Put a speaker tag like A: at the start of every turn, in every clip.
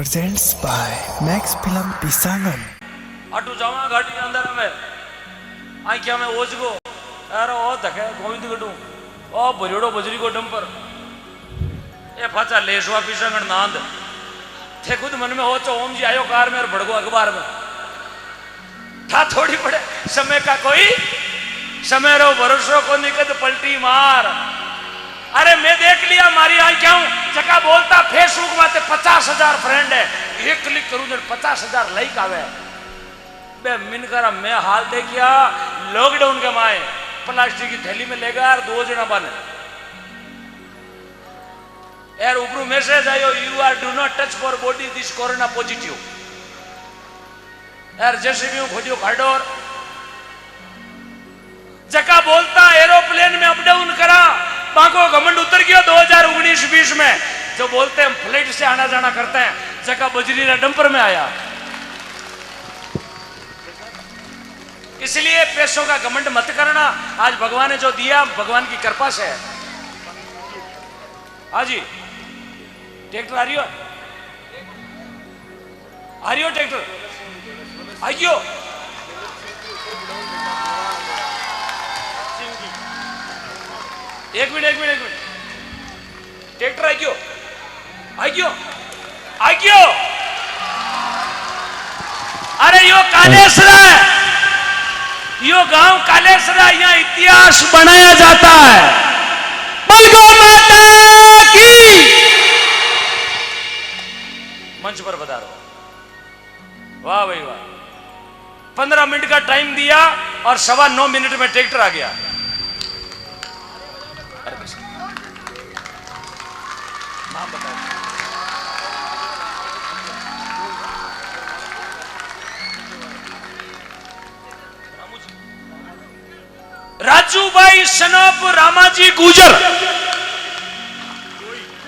A: presents by Max Film Pisangan.
B: आटू जावा घाटी के अंदर में आई क्या मैं ओज को अरे ओ धके गोविंद गडू ओ बरियोड़ो बजरी को डंपर ए फाचा लेसवा पिसंगण नांद थे खुद मन में हो तो ओम जी आयो कार में और भड़को अखबार में था थोड़ी पड़े समय का कोई समय रो भरोसो को निकट पलटी मार। अरे मैं देख लिया मारी आई क्या हूं जगह बोलता फेसबुक में 50,000 फ्रेंड है एक क्लिक करूं तो 50,000 लाइक आवे बे मिन करा मैं हाल देखिया लॉकडाउन के माए प्लास्टिक की थैली में लेगा और 2 जना बने यार ऊपर मैसेज आयो you are do not touch for body this corona positive यार जैसे भी खोजियो खाडोर जगह बोलता एरोप्लेन में अप डाउन करा बाको घमंड उतर गया 2019-20 में जो बोलते हैं फ्लाइट से आना जाना करते हैं जगह बजरी डंपर में आया। इसलिए पैसों का घमंड मत करना। आज भगवान ने जो दिया भगवान की कृपा से है। हाँ जी ट्रैक्टर आ रही हो ट्रैक्टर आइयो एक मिनट ट्रैक्टर आइयो अरे यो कालेसरा है यो गांव कालेसरा यहाँ इतिहास बनाया जाता है। बलगो माता की मंच पर बता रहा वाह भाई वाह 15 मिनट का टाइम दिया और 9:15 मिनट में ट्रैक्टर आ गया। नाम बताओ राजू भाई सनोप रामाजी गुजर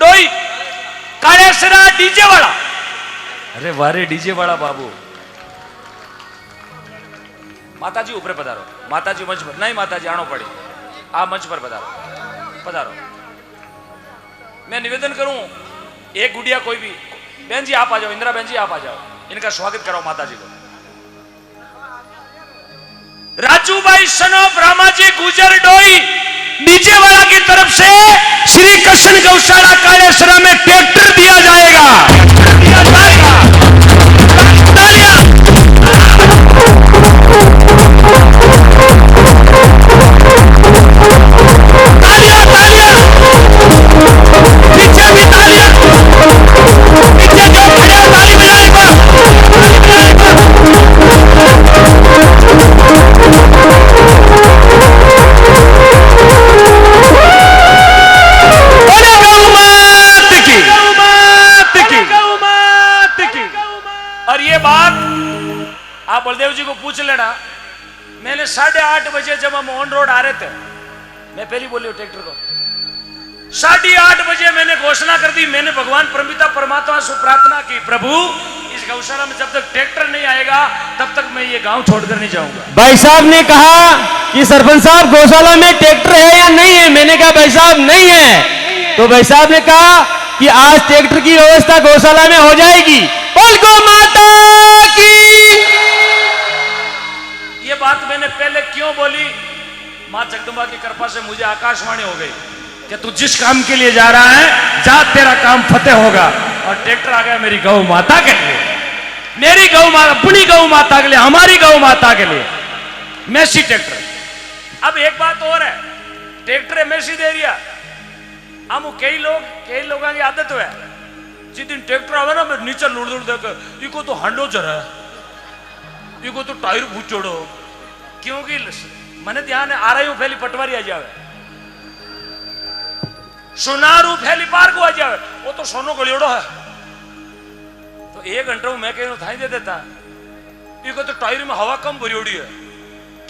B: डोई कालेसरा डीजे वाला। अरे वारे डीजे वाला बाबू माताजी ऊपर पधारो माताजी मंच पर नहीं माताजी आनो पड़ी आ मंच पर पधारो। मैं निवेदन करूं एक गुड़िया कोई भी बहन जी आप आ जाओ इंदिरा बहन जी आप आ जाओ इनका स्वागत करो माताजी को। राजू भाई सनोप रामाजी गुजर डोई डीजे वाला की तरफ से श्री कृष्ण गौशाला कालेसरा में ट्रैक्टर दिया जाएगा। और ये बात आप बलदेव जी को पूछ लेना। मैंने 8:30 बजे जब हम ऑन रोड आ रहे थे मैं पहली बोली ट्रैक्टर को 8:30 बजे मैंने घोषणा कर दी। मैंने भगवान परमपिता परमात्मा से प्रार्थना की प्रभु इस गौशाला में जब तक ट्रैक्टर नहीं आएगा तब तक मैं ये गांव छोड़कर नहीं जाऊंगा।
C: भाई साहब ने कहा कि सरपंच साहब गौशाला में ट्रैक्टर है या नहीं है। मैंने कहा भाई साहब नहीं है तो भाई साहब ने कहा कि आज ट्रैक्टर की व्यवस्था गौशाला में हो जाएगी। बोल गौ माता की।
B: ये बात मैंने पहले क्यों बोली मां जगदम्बा की कृपा से मुझे आकाशवाणी हो गई कि तू जिस काम के लिए जा रहा है जा तेरा काम फतेह होगा। और ट्रैक्टर आ गया मेरी गौ माता के लिए मेरी गौ माता अपनी गौ माता के लिए हमारी गौ माता के लिए मैसी ट्रैक्टर। अब एक बात और है ट्रैक्टर मैसी दे दिया हम कई लोगों की आदत है जिस दिन ट्रैक्टर आवे ना मैं नीचे लुड़ देख इको तो हांडो चरा इको तो टायर भूचोड़ो क्योंकि मैंने ध्यान आ रही हूं फैली पटवारी आ जावे सुनारू फैली पार को आ जावे वो तो सोनो गलियोड़ो है तो 1 घंटे में मैं कह रहा थाई दे देता इको तो टायर में हवा कम भरियोड़ी है।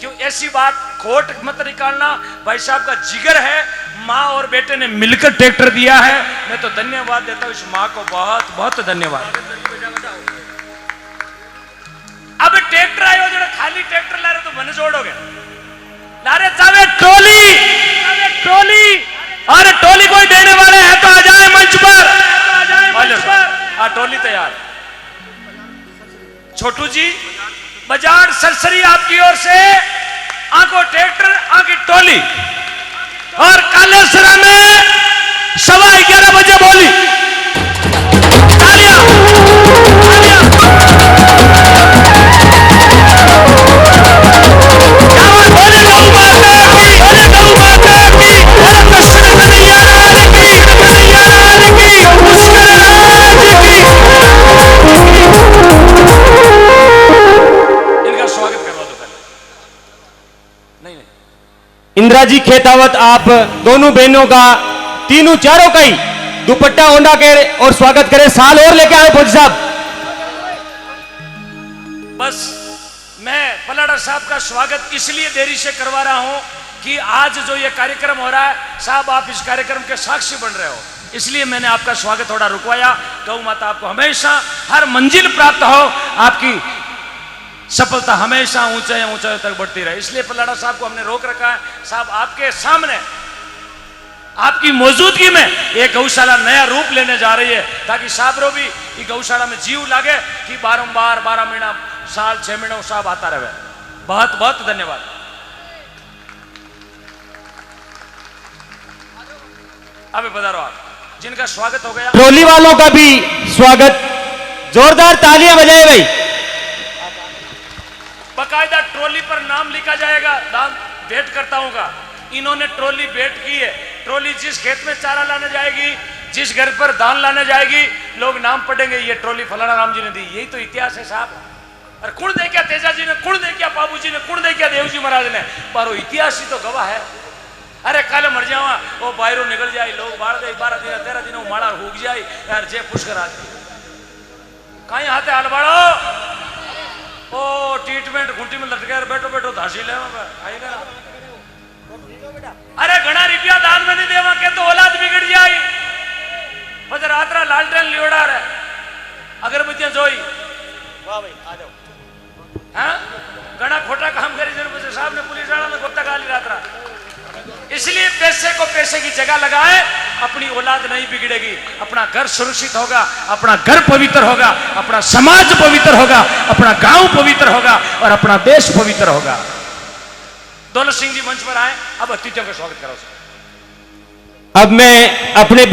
B: क्यों ऐसी बात खोट मत निकालना। भाई साहब का जिगर है माँ और बेटे ने मिलकर ट्रैक्टर दिया है। मैं तो धन्यवाद देता हूं इस माँ को बहुत बहुत धन्यवाद। अब ट्रैक्टर आयो जो खाली ट्रैक्टर ला रहे तो मन जोड़ोगे ला रहे चावे ट्रॉली और टोली कोई देने वाले हैं तो आ जाए मंच पर। हाँ टोली तैयार छोटू जी बजाज सरसरी आपकी ओर से, आंखों ट्रैक्टर आंखी टोली, और कालेसरा में 11:15 बजे बोली। तालियां, तालियां। बोले गौ माता की, बोले गौ माता की, बोले कृष्ण कन्हैया की, कन्हैया की, मुस्कुराहट की। इनका स्वागत करवा दो पहले। नहीं नहीं,
C: इंदिरा जी खेतावत, आप दोनों बहनों का, तीनों चारों का ही दुपट्टा ओंडा के और स्वागत करें। साल और लेके आए फौजी साहब।
B: बस मैं पलाड़ा साहब का स्वागत इसलिए देरी से करवा रहा हूं कि आज जो ये कार्यक्रम हो रहा है साहब, आप इस कार्यक्रम के साक्षी बन रहे हो, इसलिए मैंने आपका स्वागत थोड़ा रुकवाया। गौ माता आपको हमेशा हर मंजिल प्राप्त हो, आपकी सफलता हमेशा ऊंचाई ऊंचाई तक बढ़ती रहे, इसलिए पलाड़ा साहब को हमने रोक रखा है। साहब आपके सामने आपकी मौजूदगी में एक गौशाला नया रूप लेने जा रही है, ताकि साहब रो भी ये गौशाला में जीव लागे कि बारंबार 12 महीना साल 6 महीना साहब आता रहे। बहुत बहुत धन्यवाद। अभी पधारो आप, जिनका स्वागत हो गया।
C: ट्रॉली वालों का भी स्वागत, जोरदार तालियां बजाए भाई।
B: बकायदा ट्रॉली पर नाम लिखा जाएगा, दान भेंट करता हूँ का। इन्होंने ट्रॉली भेंट की है। ट्रॉली जिस खेत में चारा लाने जाएगी, जिस घर पर दान लाने जाएगी, लोग नाम पढ़ेंगे, ये ट्रॉली फलाना राम जी ने दी। यही तो इतिहास है साहब। और कुण दे क्या तेजा जी ने, कुण दे क्या बाबू जी ने, कुण दे क्या देव जी महाराज ने, पर वो इतिहास ही तो गवाह है। अरे कल मर जावा वो बाहरों निकल जाए, लोग बाढ़ दे 12 दिन 13 दिन माड़ा उग जाए यार, जे पुष्कर आज कहीं हाथे हाल बाड़ो ओ ट्रीटमेंट घुंटी में लटके बैठो बैठो धासी ले आएगा। अरे घना रुपया दान में नहीं देवा के तो औलाद बिगड़ जाए। बस रात्रा लालटेन लियोड़ा रहे, अगरबत्तियां जोई, वाह भाई आ जाओ। हाँ घना खोटा काम करी जरूर साहब ने पुलिस वाला में गोता गाली रात्रा। इसलिए पैसे को पैसे की जगह लगाए, अपनी औलाद नहीं बिगड़ेगी, अपना घर सुरक्षित होगा, अपना घर पवित्र होगा, अपना समाज पवित्र होगा, अपना गांव पवित्र होगा और अपना देश पवित्र होगा। दौलत सिंह जी मंच पर आए, अब अतिथियों का स्वागत करो।
C: अब मैं अपने